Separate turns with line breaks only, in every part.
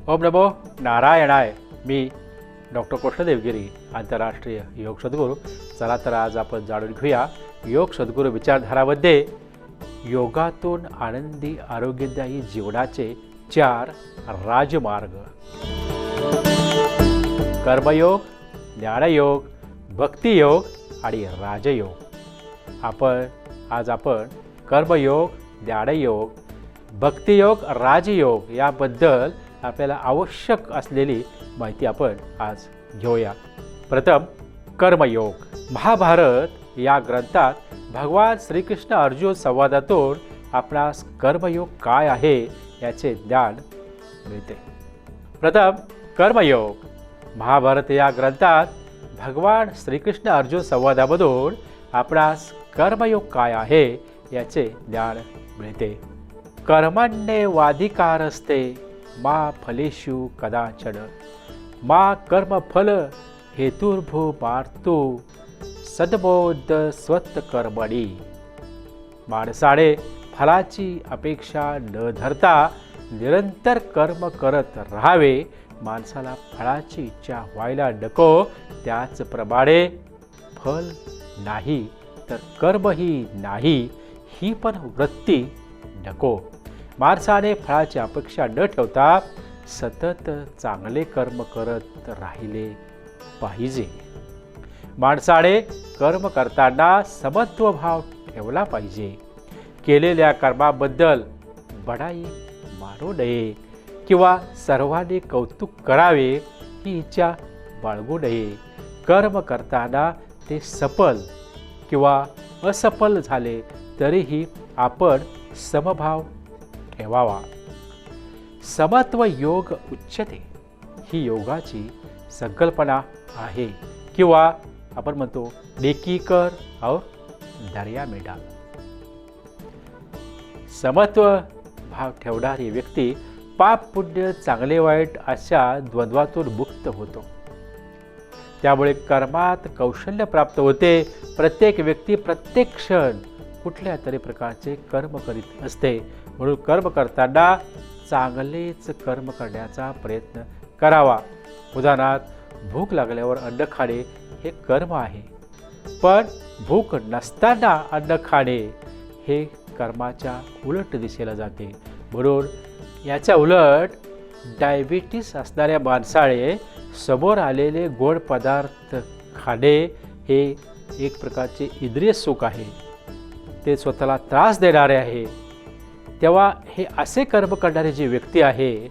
ओम नमो नारायणाय. मी डॉक्टर कृष्ण देवगिरी, आंतरराष्ट्रीय योग सद्गुरू. चला तर आज आपण जाणून घेऊया योग सद्गुरू विचारधारामध्ये योगातून आनंदी आरोग्यदायी जीवनाचे 4 राजमार्ग. कर्मयोग, ज्ञानयोग, भक्तियोग आणि राजयोग. आज आपण कर्मयोग, ज्ञानयोग, भक्तियोग, राजयोग याबद्दल आपल्याला आवश्यक असलेली माहिती आपण आज घेऊया. प्रथम कर्मयोग. महाभारत या ग्रंथात भगवान श्रीकृष्ण अर्जुन संवादातून आपणास कर्मयोग काय आहे याचे ज्ञान मिळते. प्रथम कर्मयोग. महाभारत या ग्रंथात भगवान श्रीकृष्ण अर्जुन संवादामधून आपणास कर्मयोग काय आहे याचे ज्ञान मिळते. कर्मण्येवाधिकारस्ते मा फलेषु कदाचन मा कर्मफल हेतुर्भूमार्तु सद्बोध स्वत्कर्मणी. माणसाने फलाची अपेक्षा न धरता निरंतर कर्म करत राहावे. माणसाला फळाची इच्छा व्हायला नको, त्याचप्रमाणे फल नाही तर कर्मही नाही ही पण वृत्ती नको. माणसाने फळाची अपेक्षा न ठेवता सतत चांगले कर्म करत राहिले पाहिजे. माणसाने कर्म करताना समत्वभाव ठेवला पाहिजे. केलेल्या कर्माबद्दल बढाई मारू नये किंवा सर्वांनी कौतुक करावे ही इच्छा बाळगू नये. कर्म करताना ते सफल किंवा असफल झाले तरीही आपण समभाव ठेवावा. समत्व योग उच्चते ही योगाची संकल्पना आहे किंवा आपण म्हणतो नेकी कर और दर्या में डाल. समत्व भाव ठेवणारी व्यक्ती पाप पुण्य चांगले वाईट अशा द्वंद्वातून मुक्त होतो. त्यामुळे कर्मात कौशल्य प्राप्त होते. प्रत्येक व्यक्ती प्रत्येक क्षण कुठल्या तरी प्रकारचे कर्म करीत असते. म्हणून कर्म करताना चांगलेच कर्म करण्याचा प्रयत्न करावा. उदाहरणार्थ भूक लागल्यावर अन्न खाणे हे कर्म आहे, पण भूक नसताना अन्न खाणे हे कर्माच्या उलट दिशेला जाते. म्हणून याच्या उलट डायबिटीस असणाऱ्या माणसाने समोर आलेले गोड पदार्थ खाणे हे एक प्रकारचे इंद्रिय सुख आहे, ते स्वतःला त्रास देणारे आहे. तेव्हा हे असे कर्म करणारे जी व्यक्ती आहे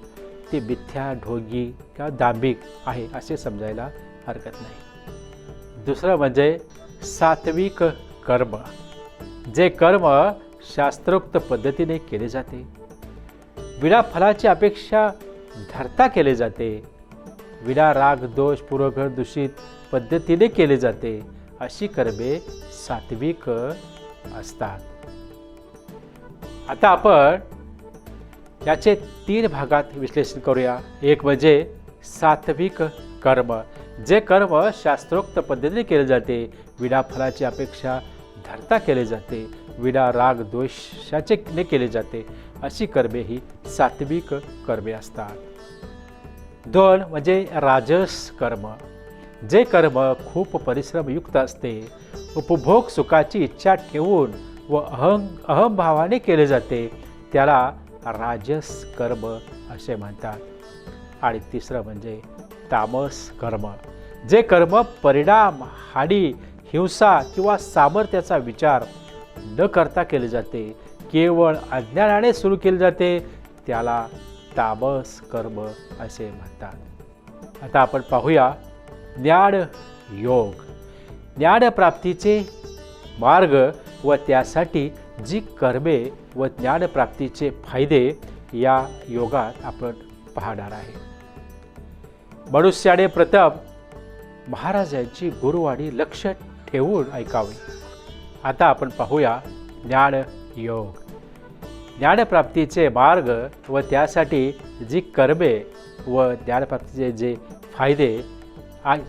ती मिथ्या, ढोंगी किंवा दांभिक आहे असे समजायला हरकत नाही. दुसरं म्हणजे सात्विक कर्म. जे कर्म शास्त्रोक्त पद्धतीने केले जाते, विना फलाची अपेक्षा धरता केले जाते, विना राग दोष पूर्वग्रह दूषित पद्धतीने केले जाते, अशी कर्मे सात्विक असतात. आता आपण याचे 3 भागात विश्लेषण करूया. एक म्हणजे सात्विक कर्म. जे कर्म शास्त्रोक्त पद्धतीने केले जाते, विना फलाची अपेक्षा धरता केले जाते, विना राग द्वेषाचे केले जाते, अशी कर्मे ही सात्विक कर्मे असतात. 2 म्हणजे राजस कर्म. जे कर्म खूप परिश्रमयुक्त असते, उपभोग सुखाची इच्छा ठेवून व अहंभावाने केले जाते, त्याला राजस कर्म असे म्हणतात. आणि 3 म्हणजे तामस कर्म. जे कर्म परिणाम, हानी, हिंसा किंवा सामर्थ्याचा विचार न करता केले जाते, केवळ अज्ञानाने सुरू केले जाते, त्याला तामस कर्म असे म्हणतात. आता आपण पाहूया ज्ञान योग. ज्ञानप्राप्तीचे मार्ग व त्यासाठी जी कर्मे व ज्ञानप्राप्तीचे फायदे या योगात आपण पाहणार आहे. मनुष्याने प्रथम महाराजांची गुरुवाणी लक्ष ठेवून ऐकावे. आता आपण पाहूया ज्ञान योग. ज्ञानप्राप्तीचे मार्ग व त्यासाठी जी कर्मे व ज्ञानप्राप्तीचे जे फायदे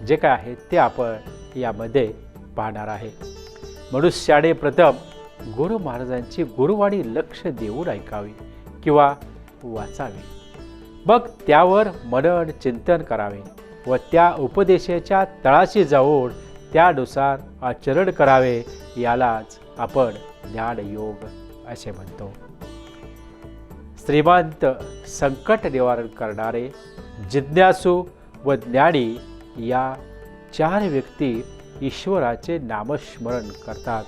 जे काय आहेत ते आपण यामध्ये पाहणार आहे. मनुष्याने प्रथम गुरु महाराजांची गुरुवाणी लक्ष देऊन ऐकावी किंवा वाचावी. मग त्यावर मनन चिंतन करावे व त्या उपदेशाच्या तळाशी जाऊन त्यानुसार आचरण करावे. यालाच आपण ज्ञानयोग असे म्हणतो. श्रीमंत, संकट निवारण करणारे, जिज्ञासू व ज्ञानी या 4 व्यक्ती ईश्वराचे नामस्मरण करतात.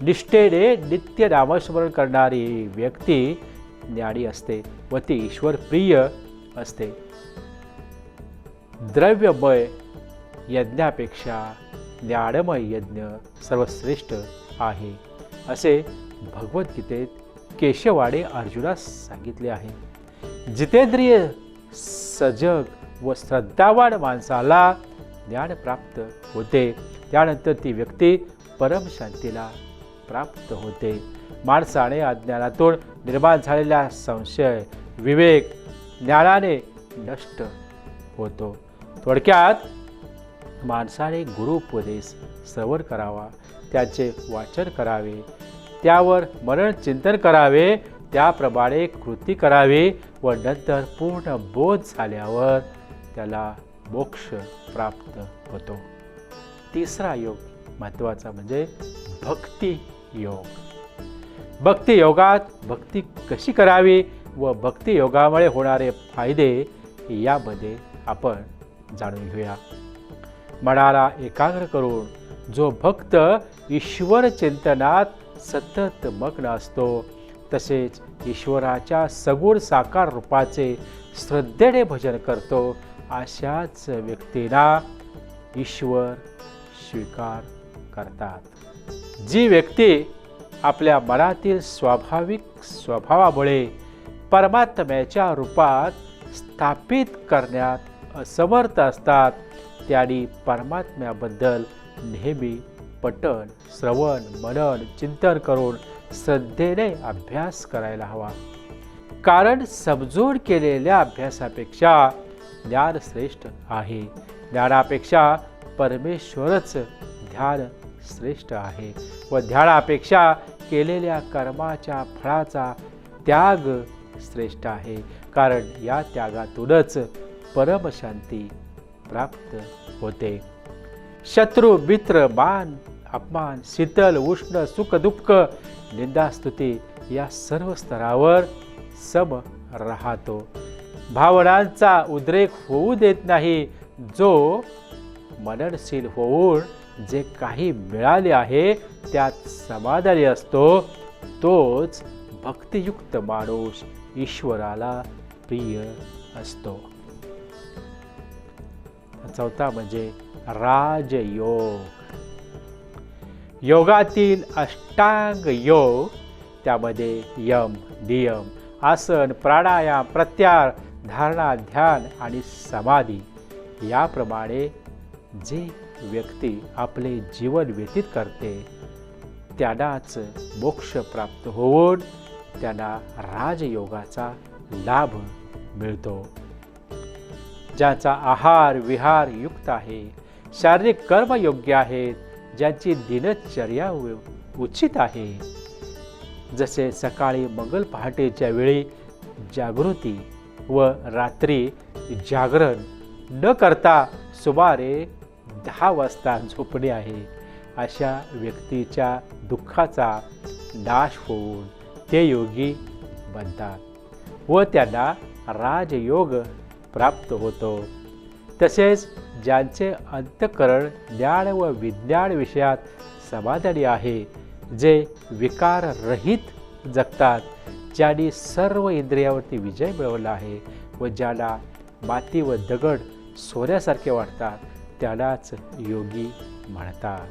निष्ठेने नित्य नामस्मरण करणारी व्यक्ती ज्ञानी असते व ती ईश्वर प्रिय असते. द्रव्यमय यज्ञापेक्षा ज्ञानमय यज्ञ सर्वश्रेष्ठ आहे असे भगवद्गीतेत केशवाने अर्जुनास सांगितले आहे. जितेंद्रिय, सजग व श्रद्धावान माणसाला ज्ञान प्राप्त होते. त्यानंतर ती व्यक्ती परमशांतीला प्राप्त होते. माणसाने अज्ञानातून निर्माण झालेला संशय विवेक ज्ञानाने नष्ट होतो. थोडक्यात माणसाने गुरुपदेश श्रवण करावा, त्याचे वाचन करावे, त्यावर मनन चिंतन करावे, त्याप्रमाणे कृती करावी व नंतर पूर्ण बोध झाल्यावर त्याला मोक्ष प्राप्त होतो. तिसरा योग महत्त्वाचा म्हणजे भक्ती योग. भक्ती योगात भक्ती कशी करावी व भक्ती योगामुळे होणारे फायदे यामध्ये आपण जाणून घेऊया. मनाला एकाग्र करून जो भक्त ईश्वर चिंतनात सतत मग्न असतो, तसेच ईश्वराच्या सगुण साकार रूपाचे श्रद्धेने भजन करतो, अशाच व्यक्तींना ईश्वर स्वीकार करतात. जी व्यक्ती आपल्या मनातील स्वाभाविक स्वभावामुळे परमात्म्याच्या रूपात स्थापित करण्यात असमर्थ असतात, त्यांनी परमात्म्याबद्दल नेहमी पठण, श्रवण, मनन, चिंतन करून श्रद्धेने अभ्यास करायला हवा. कारण समजून केलेल्या अभ्यासापेक्षा ज्ञान श्रेष्ठ आहे. ज्ञानापेक्षा परमेश्वरच ध्यान श्रेष्ठ आहे व ध्यानापेक्षा केलेल्या कर्माच्या फळाचा त्याग श्रेष्ठ आहे. कारण या त्यागातूनच परमशांती प्राप्त होते. शत्रू, मित्र, मान अपमान, शीतल उष्ण, सुख दुःख, निंदास्तुती या सर्व स्तरावर सम राहतो. भावनांचा उद्रेक होऊ देत नाही. जो मननशील होऊन जे काही मिळाले आहे त्यात समाधानी असतो, तोच भक्तियुक्त माणूस ईश्वराला प्रिय असतो. चौथा म्हणजे राजयोग. योगातील अष्टांग योग, त्यामध्ये यम, नियम, आसन, प्राणायाम, प्रत्याहार, धारणा, ध्यान आणि समाधी याप्रमाणे जे व्यक्ती आपले जीवन व्यतीत करते त्यालाच मोक्ष प्राप्त होऊन त्यांना राजयोगाचा लाभ मिळतो. ज्यांचा आहार विहार युक्त आहे, शारीरिक कर्म योग्य आहेत, ज्यांची दिनचर्या उचित आहे, जसे सकाळी मंगल पहाटेच्या वेळी जागृती व रात्री जागरण न करता सुमारे 10 वाजता झोपणे आहे, अशा व्यक्तीच्या दुःखाचा नाश होऊन ते योगी बनतात व त्यांना राजयोग प्राप्त होतो. तसेच ज्यांचे अंतःकरण ज्ञान व विज्ञान विषयात समाधानी आहे, जे विकाररहित जगतात, ज्यांनी सर्व इंद्रियावरती विजय मिळवला आहे व ज्याला माती व दगड सोन्यासारखे वाटतात, त्यालाच योगी म्हणतात.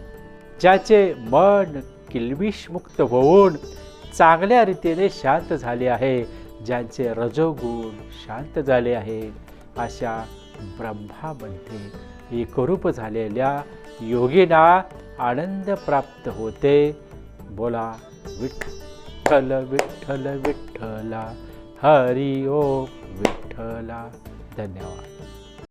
ज्याचे मन किल्बिषमुक्त होऊन चांगल्या रीतीने शांत झाले आहे, ज्यांचे रजोगुण शांत झाले आहे, अशा ब्रह्मामध्ये एकरूप झालेल्या योगींना आनंद प्राप्त होते. बोला विठ्ठल विठ्ठल विठ्ठला, हरी ओम विठ्ठला. धन्यवाद.